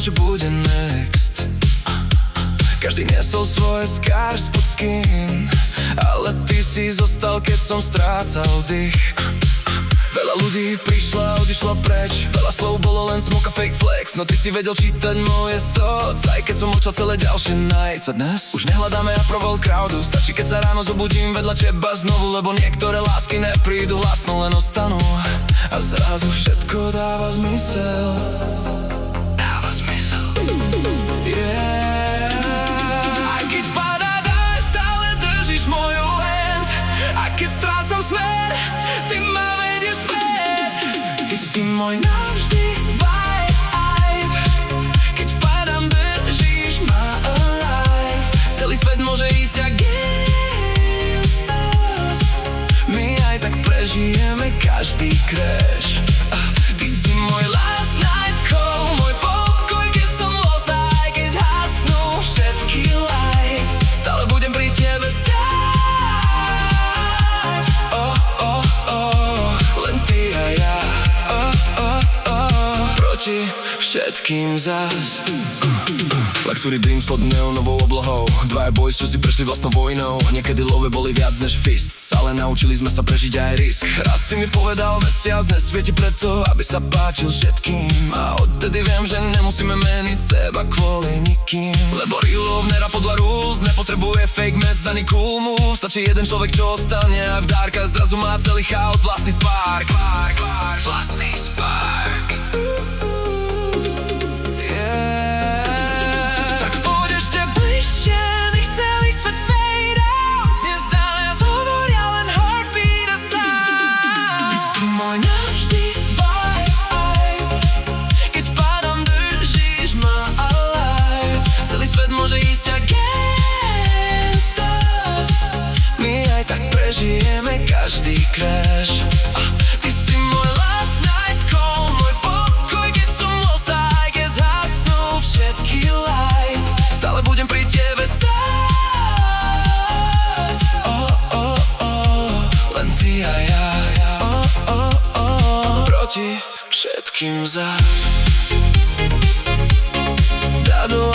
čo bude next. Každý nesol svoje scars pod skin, ale ty si zostal, keď som strácal dých. Veľa ľudí prišla, odišla preč, veľa slov bolo len smoke a fake flex. No ty si vedel čítať moje thoughts, aj keď som mlčal celé ďalšie nights. A dnes už nehľadáme approval crowdu, stačí keď sa ráno zobudím vedľa teba znovu, lebo niektoré lásky neprídu hlasno, len ostanú. A zrazu všetko dáva zmysel. Dáva zmysel. Yeah. Aj keď padá dáš, stále držíš moju hand. A keď strácam smer, ty ma vedieš späť. Ty si môj navždy vibe. Keď padám, držíš ma alive. Celý svet môže ísť against us, my aj tak prežijeme každý crash. Ty si môj last night call, môj pokoj, keď som lost. Aj keď hasnú všetky lights, stále budem pri tebe stáť. Oh, oh, oh, len ty a ja. Oh, oh, oh, proti všetkým zas. Luxury dreams pod neonovou oblohou, dvaja boys, čo si prešli vlastnou vojnou. Niekedy love boli viac než fists, ale naučili sme sa prežiť aj risk. Raz si mi povedal, mesiac nesvieti preto, aby sa páčil všetkým. A odtedy viem, že nemusíme meniť seba kvôli nikým. Lebo real love nerá podľa rules, nepotrebuje fake mess ani cool move. Stačí jeden človek, čo ostane a v dárka zrazu má celý chaos vlastný spark. Vlastný spark. Žijeme každý crash. Ty si môj last night call, môj pokoj, keď som lost. Aj keď zhasnú všetky lights, stále budem pri tebe stáť. Oh, oh, oh, len ty a ja. Oh, oh, oh, proti všetkým zas. Dado